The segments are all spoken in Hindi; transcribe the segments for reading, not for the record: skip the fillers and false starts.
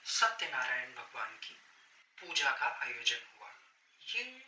सत्यनारायण भगवान की पूजा का आयोजन हुआ। ये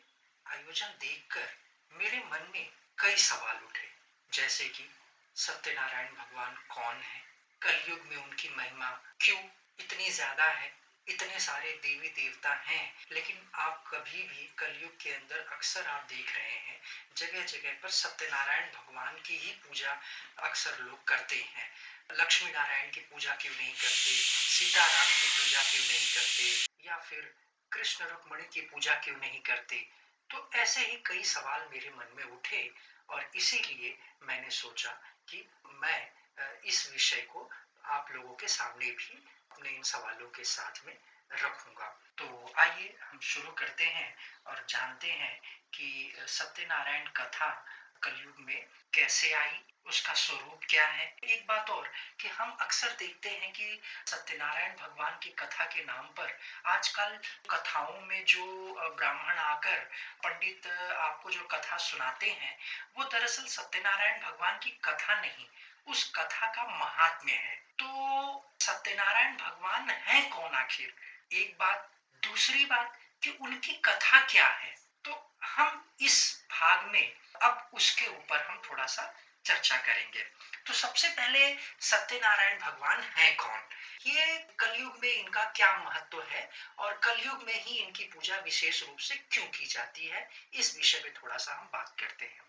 आयोजन देखकर मेरे मन में कई सवाल उठे, जैसे कि सत्यनारायण भगवान कौन है, कलयुग में उनकी महिमा क्यों इतनी ज्यादा है, इतने सारे देवी देवता हैं, लेकिन आप कभी भी कलयुग के अंदर अक्सर आप देख रहे हैं जगह जगह पर सत्यनारायण भगवान की ही पूजा अक्सर लोग करते हैं। लक्ष्मी नारायण की पूजा क्यों नहीं करते, सीताराम की पूजा क्यों नहीं करते, या फिर कृष्ण रुक्मणी की पूजा क्यों नहीं करते। तो ऐसे ही कई सवाल मेरे मन में उठे और इसीलिए मैंने सोचा कि मैं इस विषय को आप लोगों के सामने भी अपने इन सवालों के साथ में रखूंगा। तो आइए हम शुरू करते हैं और जानते हैं कि सत्यनारायण कथा कलयुग में कैसे आई, उसका स्वरूप क्या है। एक बात और कि हम अक्सर देखते हैं कि सत्यनारायण भगवान की कथा के नाम पर आजकल कथाओं में जो ब्राह्मण आकर पंडित आपको जो कथा सुनाते हैं, वो दरअसल सत्यनारायण भगवान की कथा नहीं, उस कथा का महात्म्य है। तो सत्यनारायण भगवान है कौन आखिर, एक बात। दूसरी बात कि उनकी कथा क्या है। तो हम इस भाग में अब उसके ऊपर हम थोड़ा सा चर्चा करेंगे। तो सबसे पहले सत्यनारायण भगवान है कौन, ये कलयुग में इनका क्या महत्व है और कलयुग में ही इनकी पूजा विशेष रूप से क्यों की जाती है, इस विषय में थोड़ा सा हम बात करते हैं।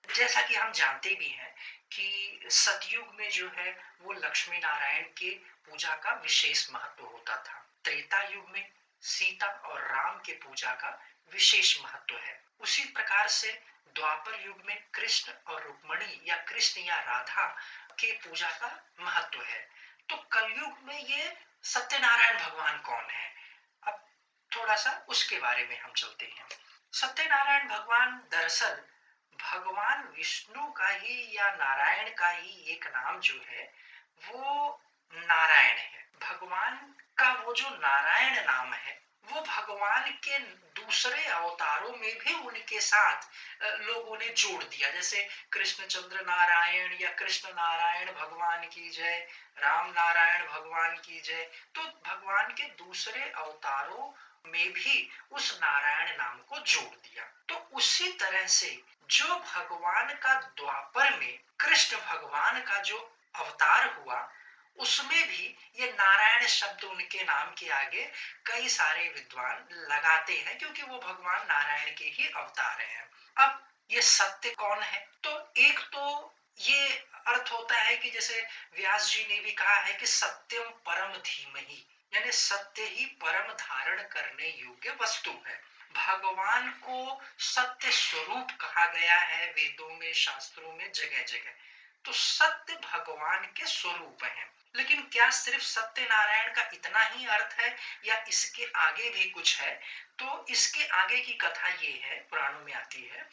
जैसा कि हम जानते भी हैं कि सतयुग में जो है वो लक्ष्मी नारायण के पूजा का विशेष महत्व होता था। त्रेता युग में सीता और राम के पूजा का विशेष महत्व है। उसी प्रकार से द्वापर युग में कृष्ण और रुक्मणी या कृष्ण या राधा के पूजा का महत्व है। तो कलयुग में ये सत्यनारायण भगवान कौन है, अब थोड़ा सा उसके बारे में हम चलते हैं। सत्यनारायण भगवान दरअसल भगवान विष्णु का ही या नारायण का ही एक नाम जो है वो नारायण है। भगवान का वो जो नारायण नाम है वो भगवान के दूसरे अवतारों में भी उनके साथ लोगों ने जोड़ दिया। जैसे कृष्णचंद्र नारायण या कृष्ण नारायण भगवान की जय, राम नारायण भगवान की जय। तो भगवान के दूसरे अवतारों में भी उस नारायण नाम को जोड़ दिया। तो उसी तरह से जो भगवान का द्वापर में कृष्ण भगवान का जो अवतार हुआ, उसमें भी ये नारायण शब्द उनके नाम के आगे कई सारे विद्वान लगाते हैं, क्योंकि वो भगवान नारायण के ही अवतार हैं। अब ये सत्य कौन है, तो एक तो ये अर्थ होता है कि जैसे व्यास जी ने भी कहा है कि सत्यम परम धीमहि, यानी सत्य ही परम धारण करने योग्य वस्तु है। भगवान को सत्य स्वरूप कहा गया है वेदों में, शास्त्रों में, जगह जगह। तो सत्य भगवान के स्वरूप हैं। लेकिन क्या सिर्फ सत्यनारायण का इतना ही अर्थ है या इसके आगे भी कुछ है, तो इसके आगे की कथा ये है, पुराणों में आती है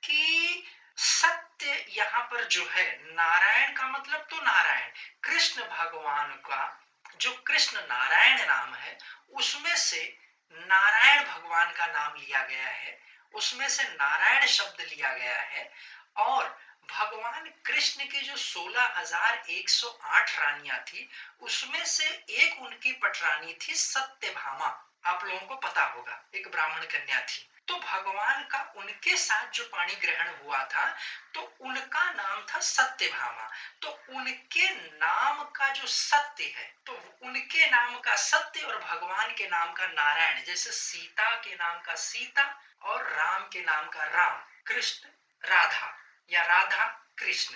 कि सत्य यहाँ पर जो है, नारायण का मतलब तो नारायण, कृष्ण भगवान का जो कृष्ण नारायण नाम है उसमें से नारायण भगवान का नाम लिया गया है, उसमें से नारायण शब्द लिया गया है। और भगवान कृष्ण की जो 16,108 रानियां थी उसमें से एक उनकी पटरानी थी सत्यभामा। आप लोगों को पता होगा, एक ब्राह्मण कन्या थी। तो भगवान का उनके साथ जो पाणी ग्रहण हुआ था तो उनका नाम था सत्यभामा। तो उनके नाम का जो सत्य है, तो उनके नाम का सत्य और भगवान के नाम का नारायण, जैसे सीता के नाम का सीता और राम के नाम का राम, कृष्ण राधा या राधा कृष्ण,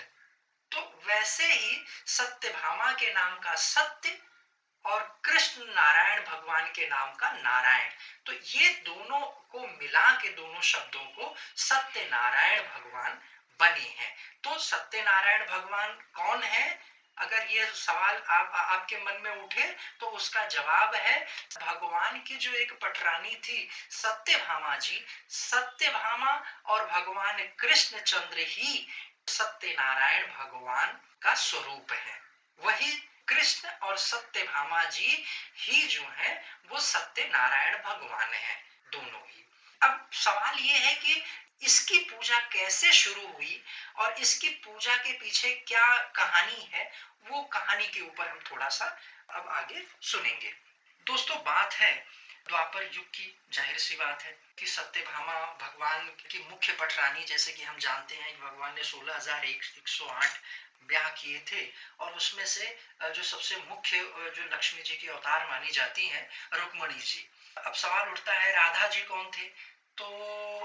तो वैसे ही सत्यभामा के नाम का सत्य और कृष्ण नारायण भगवान के नाम का नारायण, तो ये दोनों को मिला के दोनों शब्दों को सत्यनारायण भगवान बने हैं। तो सत्यनारायण भगवान कौन है, अगर ये सवाल आपके मन में उठे तो उसका जवाब है भगवान की जो एक पटरानी थी सत्यभामा जी, सत्यभामा और भगवान कृष्णचंद्र ही सत्यनारायण भगवान का स्वरूप है। वही कृष्ण और सत्यभामा जी ही जो है वो सत्यनारायण भगवान है, दोनों ही। अब सवाल ये है कि इसकी पूजा कैसे शुरू हुई और इसकी पूजा के पीछे क्या कहानी है, वो कहानी के ऊपर हम थोड़ा सा अब आगे सुनेंगे। दोस्तों बात है द्वापर युग की। जाहिर सी बात है कि सत्यभामा भगवान की मुख्य पटरानी, जैसे कि हम जानते हैं कि भगवान ने 16,108 ब्याह किए थे और उसमें से जो सबसे मुख्य जो लक्ष्मी जी की अवतार मानी जाती हैं रुक्मणी जी। अब सवाल उठता है राधा जी कौन थे। तो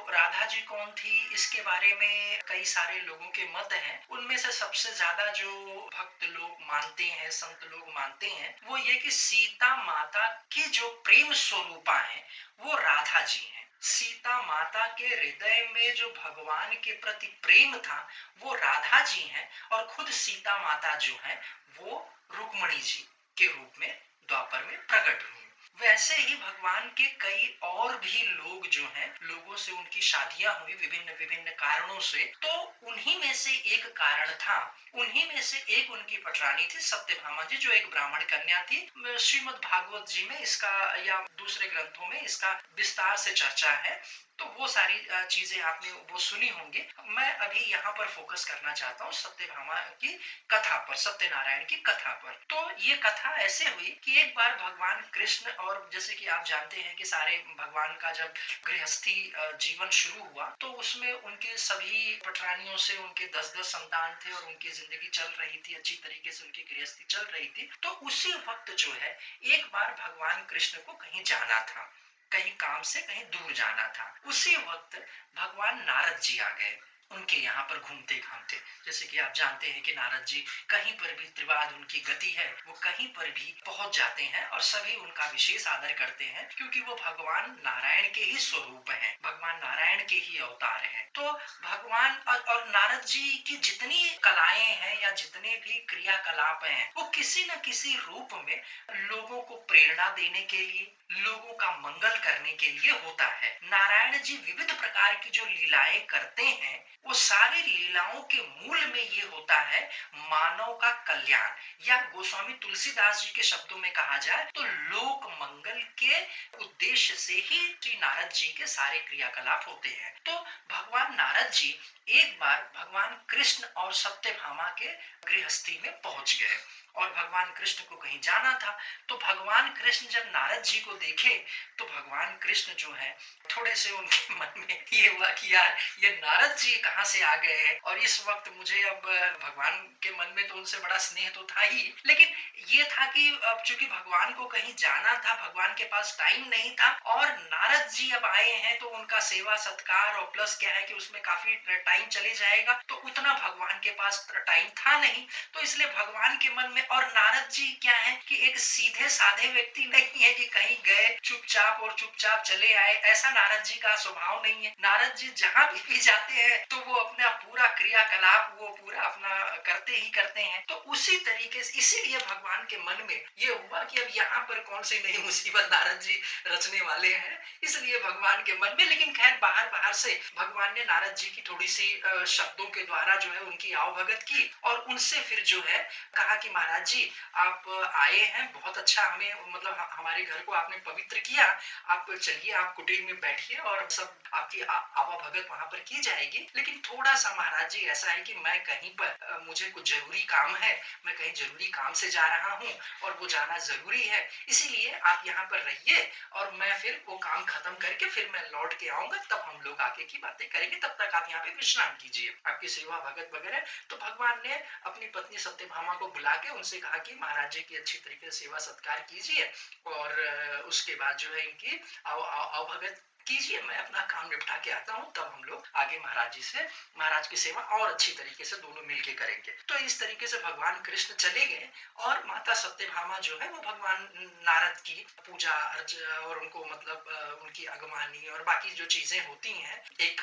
राधा जी कौन थी इसके बारे में कई सारे लोगों के मत हैं। उनमें से सबसे ज्यादा जो भक्त लोग मानते हैं, संत लोग मानते हैं, वो ये कि सीता माता की जो प्रेम स्वरूपा है वो राधा जी हैं। सीता माता के हृदय में जो भगवान के प्रति प्रेम था वो राधा जी हैं और खुद सीता माता जो है वो रुक्मणी जी के रूप में द्वापर में प्रकट हुई। वैसे ही भगवान के कई और भी लोग जो हैं, लोगों से उनकी शादियां हुई विभिन्न विभिन्न कारणों से। तो उन्हीं में से एक कारण था, उन्हीं में से एक उनकी पटरानी थी सत्यभामा जी, जो एक ब्राह्मण कन्या थी। श्रीमद् भागवत जी में इसका या दूसरे ग्रंथों में इसका विस्तार से चर्चा है। तो वो सारी चीजें आपने वो सुनी होंगी। मैं अभी यहाँ पर फोकस करना चाहता हूँ सत्यभामा की कथा पर, सत्यनारायण की कथा पर। तो ये कथा ऐसे हुई कि एक बार भगवान कृष्ण, और जैसे कि आप जानते हैं कि सारे भगवान का जब गृहस्थी जीवन शुरू हुआ तो उसमें उनके सभी पटरानियों से उनके 10-10 संतान थे और उनकी जिंदगी चल रही थी, अच्छी तरीके से उनकी गृहस्थी चल रही थी। तो उसी वक्त जो है एक बार भगवान कृष्ण को कहीं जाना था, कहीं काम से कहीं दूर जाना था। उसी वक्त भगवान नारद जी आ गए उनके यहाँ पर घूमते घामते। जैसे कि आप जानते हैं कि नारद जी कहीं पर भी त्रिवाद उनकी गति है, वो कहीं पर भी पहुंच जाते हैं और सभी उनका विशेष आदर करते हैं, क्योंकि वो भगवान नारायण के ही स्वरूप हैं, भगवान नारायण के ही अवतार हैं। तो भगवान और नारद जी की जितनी कलाएं हैं या जितने भी क्रियाकलाप हैं वो किसी न किसी रूप में लोगों को प्रेरणा देने के लिए, लोगों का मंगल करने के लिए होता है। नारायण जी विविध प्रकार की जो लीलाएं करते हैं वो सारी लीलाओं के मूल में ये होता है मानव का कल्याण, या गोस्वामी तुलसीदास जी के शब्दों में कहा जाए तो लोक मंगल के उद्देश्य से ही श्री नारद जी के सारे क्रियाकलाप होते हैं। तो भगवान नारद जी एक बार भगवान कृष्ण और सत्यभामा के गृहस्थी में पहुंच गए और भगवान कृष्ण को कहीं जाना था। तो भगवान कृष्ण जब नारद जी को देखे तो भगवान कृष्ण जो है थोड़े से उनके मन में ये हुआ कि यार ये नारद जी कहाँ से आ गए हैं। और इस वक्त मुझे अब भगवान के मन में तो उनसे बड़ा स्नेह तो था ही, लेकिन ये था कि अब चूंकि भगवान को कहीं जाना था, भगवान के पास टाइम नहीं था और नारद जी अब आए हैं तो उनका सेवा सत्कार और प्लस क्या है कि उसमें काफी टाइम चले जाएगा, तो उतना भगवान के पास टाइम था नहीं। तो इसलिए भगवान के मन में, और नारद जी क्या है कि एक सीधे साधे व्यक्ति नहीं है कि कहीं गए चुपचाप और चुपचाप चले आए, ऐसा नारद जी का स्वभाव नहीं है। नारद जी जहां भी जाते हैं तो वो अपना पूरा क्रियाकलाप वो पूरा अपना करते ही करते हैं। तो उसी तरीके से इसीलिए भगवान के मन में ये हुआ कि अब यहाँ पर कौन सी नई मुसीबत नारद जी रचने वाले हैं, इसलिए भगवान के मन में। लेकिन खैर बाहर बाहर से भगवान ने नारद जी की थोड़ी सी शब्दों के द्वारा जो है उनकी आवभगत की और उनसे फिर जो है कहा कि महाराज जी आप आए हैं, बहुत अच्छा, हमें मतलब हमारे घर को आपने पवित्र किया, आप चलिए आप कुटीर में बैठिए और सब आपकी आवभगत वहां पर की जाएगी। लेकिन थोड़ा सा महाराज जी ऐसा है कि मैं कहीं पर मुझे कुछ जरूरी काम है, मैं कहीं जरूरी काम से जा रहा हूँ और वो जाना जरूरी है, इसीलिए आप यहाँ पर रहिए और मैं फिर वो काम खत्म करके फिर मैं लौट के आऊंगा, तब हम लोग आगे की बातें करेंगे, तब तक आप यहाँ पे विश्राम कीजिए, आपकी सेवा भगत वगैरह। तो भगवान ने अपनी पत्नी सत्यभामा को बुला के उनसे कहा कि महाराज जी की अच्छी तरीके से सेवा सत्कार कीजिए और उसके बाद जो है इनकी अवभगत कीजिए, मैं अपना काम निपटा के आता हूँ, तब हम लोग आगे महाराज जी से महाराज की सेवा और अच्छी तरीके से दोनों मिलके करेंगे। तो इस तरीके से भगवान कृष्ण चले गए और माता सत्यभामा जो है वो भगवान नारद की पूजा अर्चना और उनको मतलब उनकी अगवानी और बाकी जो चीजें होती हैं एक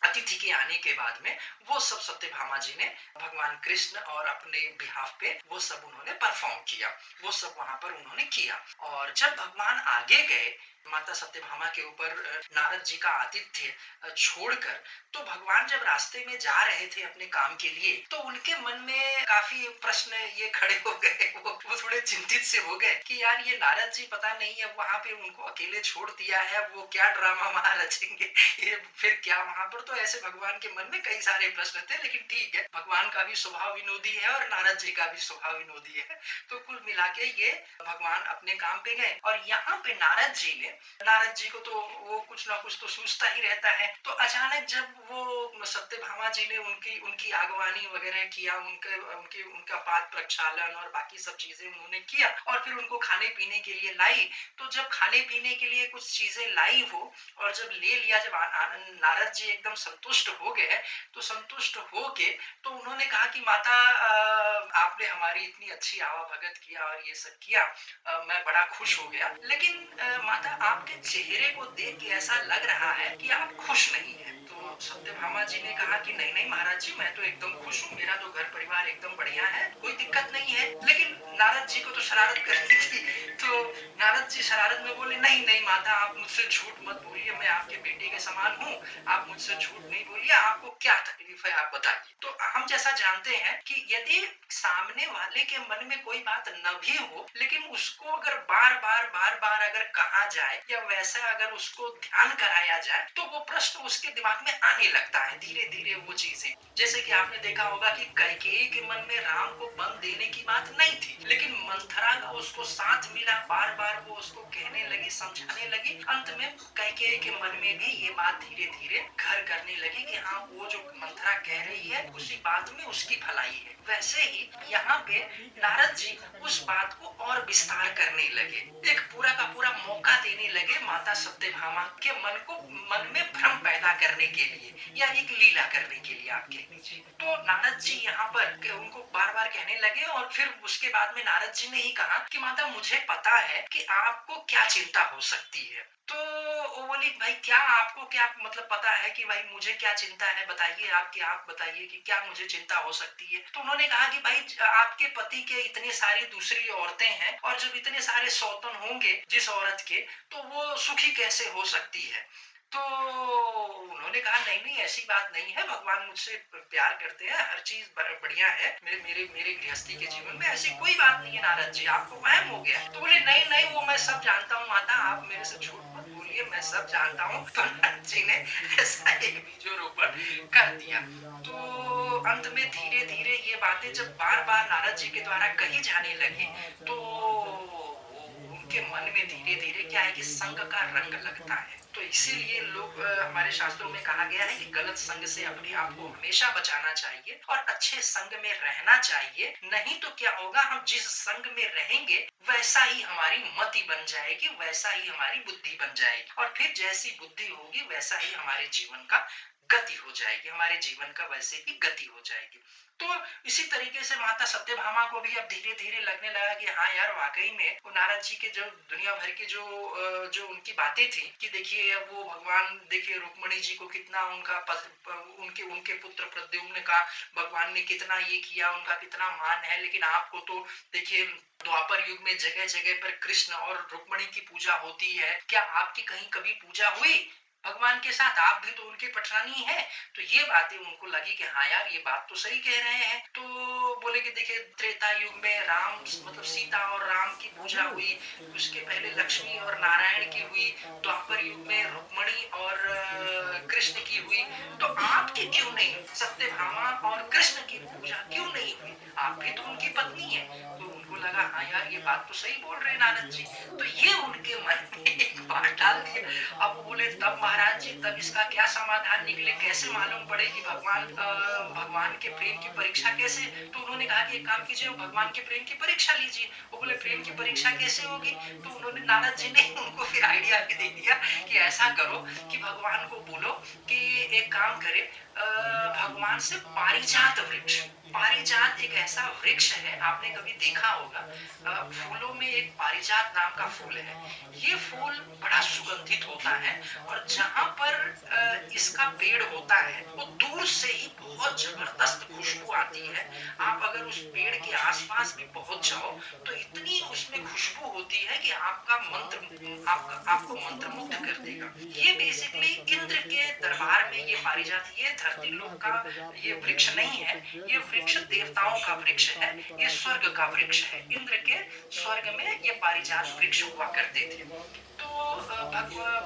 अतिथि के आने के बाद में, वो सब सत्यभामा जी ने भगवान कृष्ण और अपने बिहाफ पे वो सब उन्होंने परफॉर्म किया, वो सब वहां पर उन्होंने किया। और जब भगवान आगे गए माता सत्यभामा के ऊपर नारद जी का आतिथ्य छोड़कर, तो भगवान जब रास्ते में जा रहे थे अपने काम के लिए, तो उनके मन में काफी प्रश्न ये खड़े हो गए। वो थोड़े चिंतित से हो गए कि यार ये नारद जी पता नहीं अब वहां पे उनको अकेले छोड़ दिया है, अब वो क्या ड्रामा वहां रचेंगे, ये फिर क्या वहां पर। तो ऐसे भगवान के मन में कई सारे प्रश्न थे, लेकिन ठीक है, भगवान का भी स्वभाव विनोदी है और नारद जी का भी स्वभाव विनोदी है। तो कुल मिला के ये भगवान अपने काम पे गए, और यहाँ पे नारद जी को तो वो कुछ ना कुछ तो सोचता ही रहता है। तो अचानक जब वो सत्यभामा जी ने उनकी उनकी आगवानी वगैरह किया, उनके उनके उनका पाद प्रक्षालन और बाकी सब चीजें उन्होंने किया, और फिर उनको खाने पीने के लिए लाई। तो जब खाने पीने के लिए कुछ चीजें लाई वो, और जब ले लिया, जब नारद जी एकदम संतुष्ट हो गए, तो संतुष्ट हो के तो उन्होंने कहा कि माता आपने हमारी इतनी अच्छी आवाभगत किया और ये सब किया, मैं बड़ा खुश हो गया, लेकिन माता आपके चेहरे को देख के ऐसा लग रहा है कि आप खुश नहीं है। तो सत्यभामा जी ने कहा कि नहीं नहीं महाराज जी, मैं तो एकदम खुश हूँ, मेरा तो घर परिवार एकदम बढ़िया है, कोई दिक्कत नहीं है। लेकिन नारद जी को तो शरारत करनी थी, तो नारद जी शरारत में बोले नहीं नहीं माता, आप मुझसे झूठ मत बोलिए, मैं आपके बेटे के समान हूँ, आप मुझसे झूठ नहीं बोलिए, आपको क्या तकलीफ है आप बताइए। तो हम जैसा जानते हैं कि यदि सामने वाले के मन में कोई बात न भी हो, लेकिन उसको अगर बार बार अगर कहा जाए या वैसा अगर उसको ध्यान कराया जाए, तो वो प्रश्न उसके दिमाग में आने लगता है धीरे धीरे वो चीजें। जैसे कि आपने देखा होगा कि कैकेयी के मन में राम को वन देने की बात नहीं थी, लेकिन मंथरा का उसको साथ मिला, बार बार वो उसको कहने लगी, समझाने लगी, अंत में कैकेयी के मन में भी ये बात धीरे धीरे घर करने लगी कि हाँ, वो जो मंथरा कह रही है उसी बात में उसकी भलाई है। वैसे ही यहाँ पे नारद जी उस बात को और विस्तार करने लगे, एक पूरा का पूरा मौका देने लगे माता सत्यभामा के मन में भ्रम पैदा करने के लिए, या एक लीला करने के लिए आप कह लीजिए। तो नारद जी यहाँ पर उनको बार बार कहने लगे, और फिर उसके बाद में नारद जी ने ही कहा कि माता मुझे पता है कि आपको क्या चिंता हो सकती है। तो वो बोली भाई क्या आपको क्या मतलब पता है कि भाई मुझे क्या चिंता है, बताइए आप बताइए कि क्या मुझे चिंता हो सकती है। तो उन्होंने कहा कि भाई आपके पति के इतने सारी दूसरी औरतें हैं, और जब इतने सारे सौतन होंगे जिस औरत के, तो वो सुखी कैसे हो सकती है। तो उन्होंने कहा नहीं नहीं ऐसी बात नहीं है, भगवान मुझसे प्यार करते हैं, हर चीज बढ़िया है, मेरे मेरे मेरे गृहस्थी के जीवन में ऐसी कोई बात नहीं है नारद जी, आपको वहम हो गया। तो बोले नहीं नहीं वो मैं सब जानता हूँ माता, आप मेरे से झूठ मत बोलिए, मैं सब जानता हूँ। तो नारद जी ने ऐसा एक बीजोरोपण कर दिया। तो अंत में धीरे धीरे ये बातें जब बार बार नारद जी के द्वारा कही जाने लगी, तो उनके मन में धीरे धीरे क्या है कि संग का रंग लगता है। तो इसीलिए लोग हमारे शास्त्रों में कहा गया है कि गलत संग से अपने आप को हमेशा बचाना चाहिए और अच्छे संग में रहना चाहिए। नहीं तो क्या होगा, हम जिस संग में रहेंगे वैसा ही हमारी मति बन जाएगी, वैसा ही हमारी बुद्धि बन जाएगी, और फिर जैसी बुद्धि होगी वैसा ही हमारे जीवन का गति हो जाएगी, हमारे जीवन का वैसे ही गति हो जाएगी। तो इसी तरीके से माता सत्यभामा को भी अब धीरे धीरे लगने लगा कि हाँ यार, वाकई में वो नारद जी के जो दुनिया भर के जो उनकी बातें थी कि देखिए वो भगवान, देखिए रुक्मणी जी को कितना उनका उनके उनके पुत्र प्रद्युम्न का भगवान ने कितना ये किया, उनका कितना मान है, लेकिन आपको तो देखिए द्वापर युग में जगह जगह पर कृष्ण और रुक्मणी की पूजा होती है, क्या आपकी कहीं कभी पूजा हुई भगवान के साथ, आप भी तो उनके पटरानी है। तो ये बातें उनको लगी कि हाँ यार, ये बात तो सही कह रहे हैं। तो बोले कि देखिए त्रेता युग में राम मतलब सीता और राम की पूजा हुई, उसके पहले लक्ष्मी और नारायण की हुई, द्वापर युग में रुक्मणी और कृष्ण की हुई, तो आपकी क्यों नहीं, सत्यभामा और कृष्ण की पूजा क्यों नहीं हुई, आप भी तो उनकी पत्नी है। तो उनको लगा हाँ यार, ये बात तो सही बोल रहे नारद जी। तो ये उनके मन में एक बात डाल दिया। अब वो बोले तब महाराज जी, तब इसका क्या समाधान निकले, कैसे मालूम पड़े कि भगवान के प्रेम की परीक्षा कैसे। तो उन्होंने कहा कि एक काम कीजिए, भगवान के प्रेम की परीक्षा लीजिए। वो बोले प्रेम की परीक्षा कैसे होगी। तो उन्होंने नारद जी ने उनको फिर आइडिया दे दिया कि ऐसा करो कि भगवान को बोलो कि एक काम करे, भगवान से पारिजात वृक्ष, पारिजात एक ऐसा वृक्ष है, आपने कभी देखा होगा, फूलों में एक पारिजात नाम का फूल है। ये फूल बड़ा सुगंधित होता है। और जहाँ पर इसका पेड़ होता है वो दूर से ही बहुत जबरदस्त खुशबू आती है। आप अगर उस पेड़ के आसपास भी पहुंच जाओ तो इतनी उसमें खुशबू होती है कि आपको मंत्रमुग्ध कर देगा। ये बेसिकली इंद्र के दरबार में ये पारिजात, ये धरती लोक का ये वृक्ष नहीं है, ये वृक्ष देवताओं का वृक्ष है, ये स्वर्ग का वृक्ष है। इंद्र के स्वर्ग में ये पारिजात वृक्ष हुआ करते थे। तो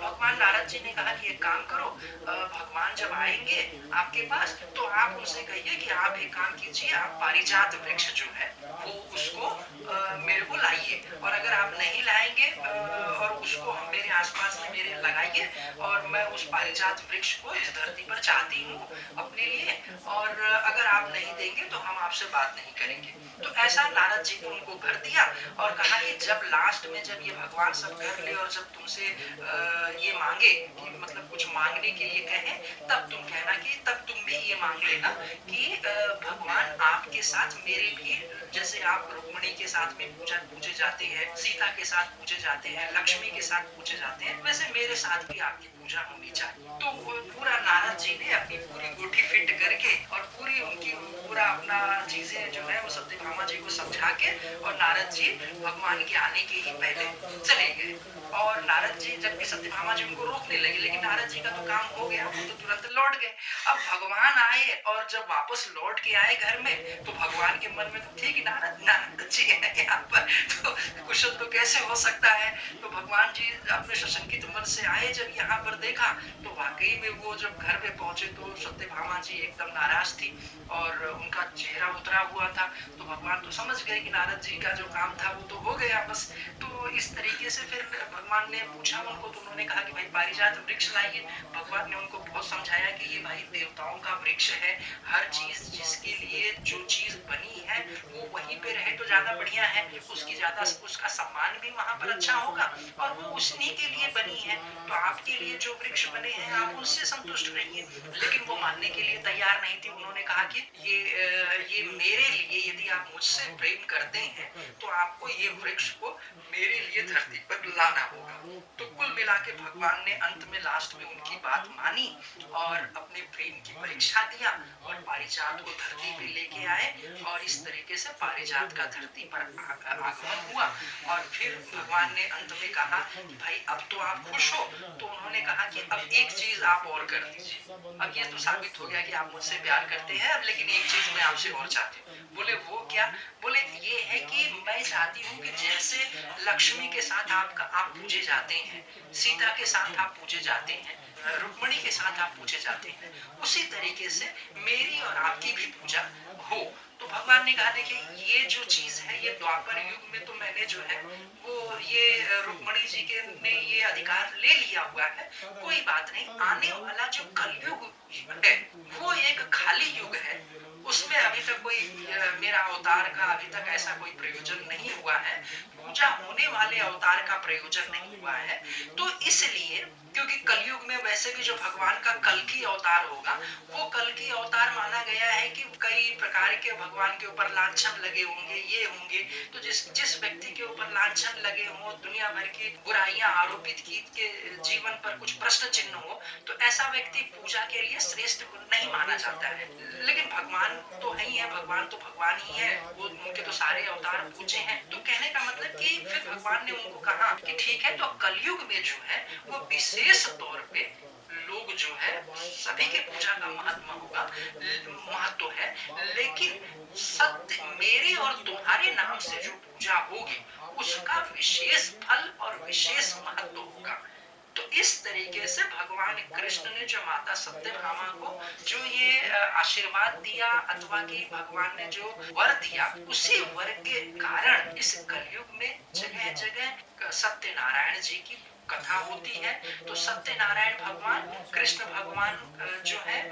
भगवान नारद जी ने कहा कि एक काम करो, भगवान जब आएंगे आपके पास तो आप उनसे कहिए कि आप एक काम कीजिए, आप पारिजात वृक्ष जो है वो उसको मेरे को लाइए। और अगर आप नहीं लाएंगे और उसको मेरे आसपास में मेरे लगाइए, और मैं उस पारिजात वृक्ष को इस धरती पर चाहती हूँ अपने लिए, और अगर आप नहीं देंगे तो हम आपसे बात नहीं करेंगे। तो ऐसा नारद जी ने उनको भर दिया और कहा कि जब लास्ट में जब ये भगवान सब कर ले और जब तुमसे ये मांगे कि मतलब कुछ मांगने के लिए कहे, तब तुम कहना कि तब तुम भी ये मांग लेना कि भगवान आपके साथ मेरे भी, जैसे आप रुक्मिणी के साथ में पूजे जाते हैं, सीता के साथ पूजे जाते हैं, लक्ष्मी के साथ पूजे जाते हैं, वैसे मेरे साथ भी आपकी पूजा होनी चाहिए। तो पूरा नारद जी ने अपनी पूरी गोटी फिट करके और पूरी उनकी पूरा अपना चीजें जो है वो सत्यभामा जी को समझा के, और नारद जी भगवान के आने के ही पहले चले गए। और नारद जी, जबकि सत्यभामा जी उनको रोकने लगे, लेकिन नारद जी का तो काम हो गया, वो तो तुरंत लौट गए। अब भगवान आए और जब वापस लौट के आए घर में तो भगवान के मन में तो थी कि नारद जी है यहाँ पर, तो कुशल तो कैसे हो सकता है। तो भगवान जी अपने सशंकित मन से आए, जब यहाँ पर देखा तो वाकई में वो जब घर पे पहुंचे तो सत्यभामा जी एकदम नाराज थी और उनका चेहरा उतरा हुआ था। तो भगवान तो समझ गए कि नारद जी का जो काम था वो तो हो गया बस। तो इस तरीके से फिर भगवान ने पूछा उनको, तो उन्होंने कहा कि भाई पारिजात वृक्ष लाइए। भगवान ने उनको बहुत समझाया कि ये भाई देवताओं का वृक्ष है, हर चीज जिसके लिए जो चीज बनी है वो वहीं पे रहे तो ज्यादा बढ़िया है, उसकी ज्यादा उसका सम्मान भी वहां पर अच्छा होगा, और वो उसी के लिए बनी है। तो आपके लिए जो वृक्ष बने हैं आप उनसे संतुष्ट रहिए। लेकिन वो मानने के लिए तैयार नहीं थी। उन्होंने कहा कि ये मेरे लिए, यदि आप मुझसे प्रेम करते हैं तो आपको ये वृक्ष को मेरे लिए धरती पर लाना होगा। तो कुल मिला के भगवान ने अंत में लास्ट में उनकी बात मानी और अपने प्रेम की परीक्षा दिया और पारिजात को धरती पे लेके आए, और इस तरीके से पारिजात का धरती पर आगमन हुआ। और फिर भगवान ने अंत में कहा कि भाई अब तो आप खुश हो। तो उन्होंने कहा कि अब एक चीज आप और कर दीजिए। अब ये तो साबित हो गया कि आप मुझसे प्यार करते हैं, अब लेकिन एक चीज मैं आपसे और चाहती हूँ। बोले वो क्या? बोले ये है कि मैं चाहती हूँ कि जैसे लक्ष्मी के साथ आप पूजे जाते हैं, सीता के साथ आप पूजे जाते हैं, रुक्मिणी के साथ आप पूजे जाते हैं, उसी तरीके से मेरी और आपकी भी पूजा हो। तो भगवान ने कहा देखिए ये जो चीज है ये द्वापर युग में तो मैंने जो है वो ये रुक्मिणी जी के ने ये अधिकार ले लिया हुआ है, कोई बात नहीं। आने वाला जो कलयुग है वो एक खाली युग है, उसमें अभी तक कोई मेरा अवतार का अभी तक ऐसा कोई प्रयोजन नहीं हुआ है, पूजा होने वाले अवतार का प्रयोजन नहीं हुआ है। तो इसलिए क्योंकि कलयुग में वैसे भी जो भगवान का कल की अवतार होगा वो कल की अवतार माना गया है कि कई प्रकार के भगवान के ऊपर लांछन लगे होंगे, ये होंगे। तो जिस व्यक्ति के ऊपर लांछन लगे हों, दुनिया भर की बुराइयां आरोपित की के जीवन पर कुछ प्रश्न चिन्ह हो, तो ऐसा व्यक्ति पूजा के लिए श्रेष्ठ नहीं माना जाता है। लेकिन भगवान तो है ही है, भगवान तो भगवान ही है, वो उनके तो सारे अवतार पूजे हैं। तो कहने का मतलब कि फिर भगवान ने उनको कहा कि ठीक है, तो कलयुग में जो है वो विशेष तौर पे लोग जो है सभी के पूजा का महत्व है, लेकिन सत्य मेरे और तुम्हारे नाम से जो पूजा होगी उसका विशेष फल और विशेष महत्व होगा। तो इस तरीके से भगवान कृष्ण ने जो माता सत्यभामा को जो ये आशीर्वाद दिया, अथवा कि भगवान ने जो वर दिया, उसी वर के कारण इस कलयुग में जगह जगह सत्यनारायण जी की कथा होती है। तो सत्यनारायण भगवान, कृष्ण भगवान जो है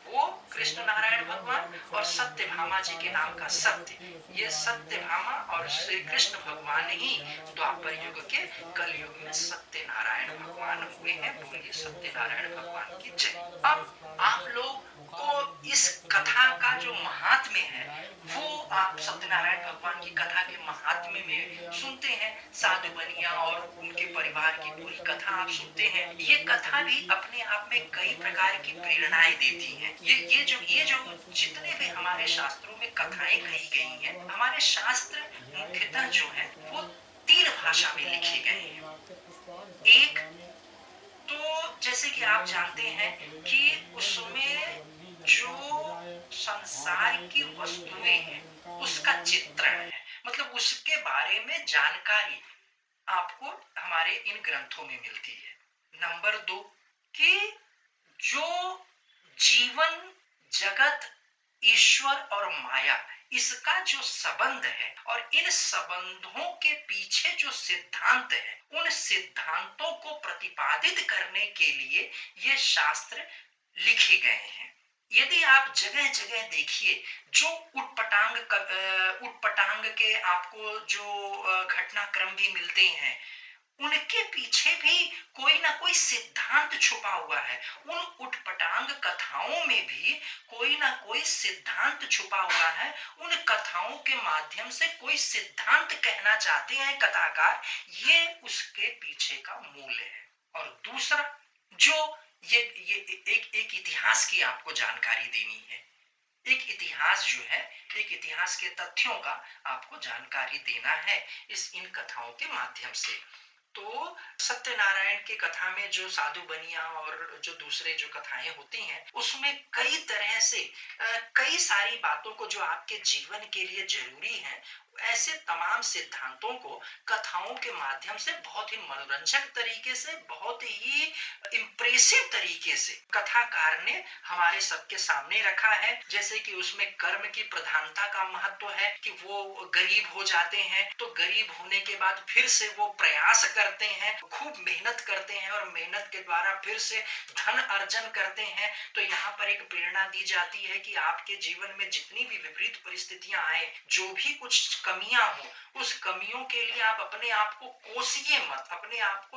वो कृष्ण नारायण भगवान, और सत्यभामा जी के नाम का सत्य, ये सत्यभामा और श्री कृष्ण भगवान ही द्वापर युग के कलयुग में सत्यनारायण भगवान हुए हैं। बोलिए सत्यनारायण भगवान की जय। अब आप लोग को इस कथा का जो महात्म्य है वो आप सत्यनारायण भगवान की कथा के महात्म्य में सुनते हैं। साधु बनिया और उनके परिवार की पूरी कथा आप सुनते हैं, ये कथा भी अपने आप में कई प्रकार की प्रेरणाएं देती हैं। ये जो जितने भी हमारे शास्त्रों में कथाएं कही गई हैं, हमारे शास्त्र मुख्यतः जो है वो तीन भाषा में लिखे गए हैं। एक तो जैसे कि आप जानते हैं कि उसमें जो संसार की वस्तुएं हैं उसका चित्रण है, मतलब उसके बारे में जानकारी आपको हमारे इन ग्रंथों में मिलती है। नंबर दो कि जो जीवन, जगत, ईश्वर और माया, इसका जो संबंध है और इन संबंधों के पीछे जो सिद्धांत है, उन सिद्धांतों को प्रतिपादित करने के लिए ये शास्त्र लिखे गए हैं। यदि आप जगह जगह देखिए, जो उटपटांग के आपको जो घटनाक्रम भी मिलते हैं, उनके पीछे भी कोई ना कोई सिद्धांत छुपा हुआ है। उन उटपटांग कथाओं में भी कोई ना कोई सिद्धांत छुपा हुआ है। उन कथाओं के माध्यम से कोई सिद्धांत कहना चाहते हैं कथाकार, ये उसके पीछे का मूल है। और दूसरा, जो ये एक इतिहास की आपको जानकारी देनी है। एक इतिहास जो है, एक इतिहास के तथ्यों का आपको जानकारी देना है इन कथाओं के माध्यम से। तो सत्यनारायण की कथा में जो साधु बनिया और जो दूसरे जो कथाएं होती हैं, उसमें कई तरह से कई सारी बातों को जो आपके जीवन के लिए जरूरी है, ऐसे तमाम सिद्धांतों को कथाओं के माध्यम से बहुत ही मनोरंजक तरीके से, बहुत ही इंप्रेसिव तरीके से कथाकार ने हमारे सबके सामने रखा है। जैसे कि उसमें कर्म की प्रधानता का महत्व है कि वो गरीब हो जाते हैं, तो गरीब होने के बाद फिर से वो प्रयास करते हैं, खूब मेहनत करते हैं और मेहनत के द्वारा फिर से धन अर्जन करते हैं। तो यहाँ पर एक प्रेरणा दी जाती है कि आपके जीवन में जितनी भी विपरीत परिस्थितियां आए, जो भी कुछ कमियां हो, उस कमियों के लिए आप अपने आप को कोसिए मत, अपने आप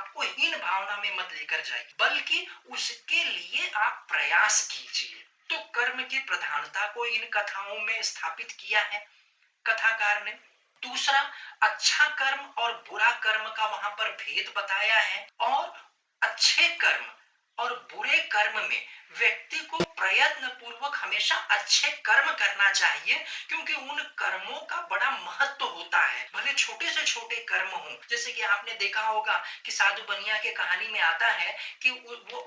को हीन भावना में मत लेकर जाइए, बल्कि उसके लिए आप प्रयास कीजिए। तो कर्म की प्रधानता को इन कथाओं में स्थापित किया है कथाकार ने। दूसरा, अच्छा कर्म और बुरा कर्म का वहां पर भेद बताया है, और अच्छे कर्म और बुरे कर्म में व्यक्ति को प्रयत्न पूर्वक हमेशा अच्छे कर्म करना चाहिए, क्योंकि उन कर्मों का बड़ा महत्व होता है, भले छोटे से छोटे कर्म हों। जैसे कि आपने देखा होगा कि साधु बनिया के कहानी में आता है कि वो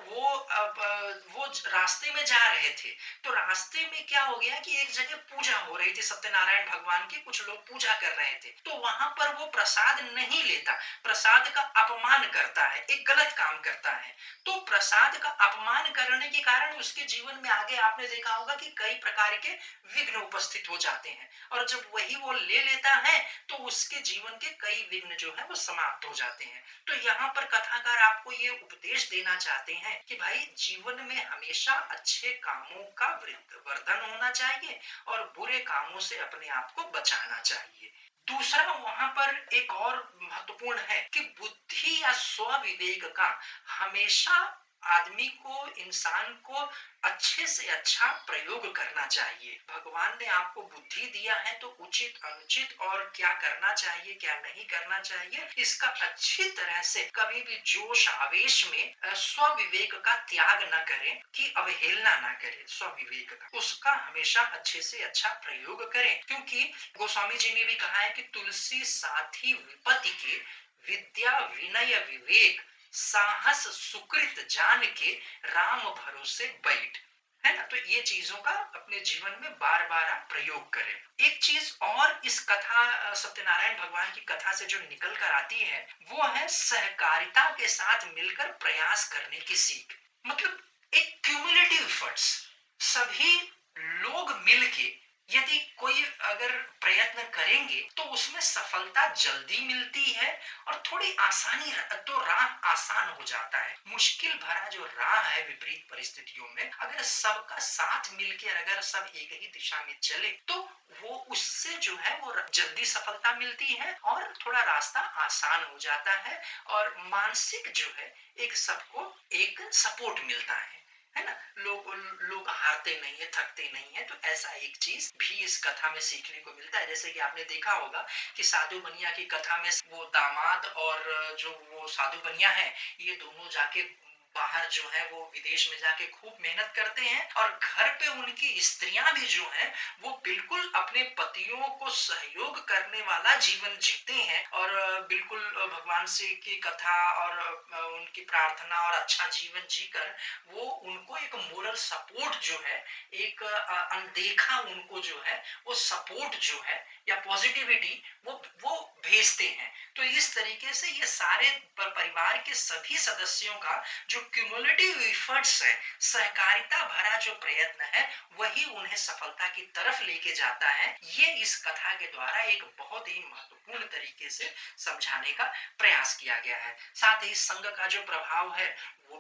रास्ते में जा रहे थे, तो रास्ते में क्या हो गया कि एक जगह पूजा हो रही थी सत्यनारायण भगवान की, कुछ लोग पूजा कर रहे थे, तो वहां पर वो प्रसाद नहीं लेता, प्रसाद का अपमान करता है, एक गलत काम करता है। तो प्रसाद का अपमान करने के कारण उसके जीवन में आगे आपने देखा होगा कि कई प्रकार के विघ्न उपस्थित हो जाते हैं, और जब वही वो ले लेता है तो उसके जीवन के कई विघ्न जो है वो समाप्त हो जाते हैं। तो यहाँ पर कथाकार आपको ये उपदेश देना चाहते हैं कि भाई, जीवन में हमेशा अच्छे कामों का वर्धन होना चाहिए और बुरे कामों से अपने आप को बचाना चाहिए। दूसरा, वहां पर एक और महत्वपूर्ण है कि बुद्धि या स्वविवेक का हमेशा आदमी को, इंसान को अच्छे से अच्छा प्रयोग करना चाहिए। भगवान ने आपको बुद्धि दिया है, तो उचित अनुचित और क्या करना चाहिए क्या नहीं करना चाहिए, इसका अच्छी तरह से कभी भी जोश आवेश में स्वविवेक का त्याग न करें, कि अवहेलना न करें स्वविवेक का, उसका हमेशा अच्छे से अच्छा प्रयोग करें। क्योंकि गोस्वामी जी ने भी कहा है कि तुलसी साथी विपत्ति के, विद्या विनय विवेक, साहस सुकृत जान के, राम भरोसे बैठ, है ना। तो ये चीजों का अपने जीवन में बार बार आप प्रयोग करें। एक चीज और इस कथा, सत्यनारायण भगवान की कथा से जो निकल कर आती है, वो है सहकारिता के साथ मिलकर प्रयास करने की सीख। मतलब एक क्यूमुलेटिव एफर्ट्स, सभी लोग मिलके यदि कोई अगर प्रयत्न करेंगे तो उसमें सफलता जल्दी मिलती है और थोड़ी आसानी, तो राह आसान हो जाता है। मुश्किल भरा जो राह है विपरीत परिस्थितियों में, अगर सबका साथ मिलकर अगर सब एक ही दिशा में चले, तो वो उससे जो है वो जल्दी सफलता मिलती है और थोड़ा रास्ता आसान हो जाता है, और मानसिक जो है एक सबको एक सपोर्ट मिलता है ना। लोग हारते हारते नहीं है, थकते नहीं है। तो ऐसा एक चीज भी इस कथा में सीखने को मिलता है। जैसे कि आपने देखा होगा कि साधु बनिया की कथा में वो दामाद और जो वो साधु बनिया है, ये दोनों जाके बाहर जो है वो विदेश में जाके खूब मेहनत करते हैं, और घर पे उनकी स्त्रियां भी जो हैं वो बिल्कुल अपने पतियों को सहयोग करने वाला जीवन जीते हैं, और बिल्कुल भगवान से की कथा और उनकी प्रार्थना और अच्छा जीवन जीकर वो उनको एक मोरल सपोर्ट जो है, एक अनदेखा उनको जो है वो सपोर्ट जो है या पॉजिटिविटी वो भेजते हैं। तो इस तरीके से ये सारे परिवार के सभी सदस्यों का जो क्यूमुलेटिव इफर्ट्स है, सहकारिता भरा जो प्रयत्न है, वही उन्हें सफलता की तरफ लेके जाता है। ये इस कथा के द्वारा एक बहुत ही महत्वपूर्ण तरीके से समझाने का प्रयास किया गया है। साथ ही संघ का जो प्रभाव है वो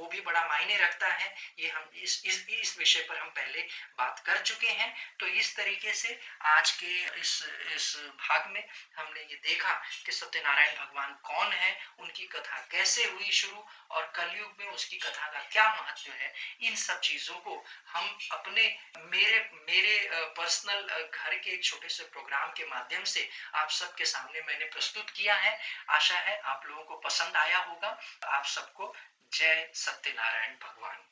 भी बड़ा मायने रखता है। ये हम इस विषय पर हम पहले बात कर चुके हैं। तो इस तरीके से आज के इस भाग में हमने ये देखा कि सत्यनारायण भगवान कौन है, उनकी कथा कैसे हुई शुरू, और कलयुग में उसकी कथा का क्या महत्व है। इन सब चीजों को हम अपने मेरे मेरे पर्सनल घर के एक छोटे से प्रोग्राम के माध्यम से आप सबके सामने मैंने प्रस्तुत किया है। आशा है आप लोगों को पसंद आया होगा। आप सबको जय सत्यनारायण भगवान।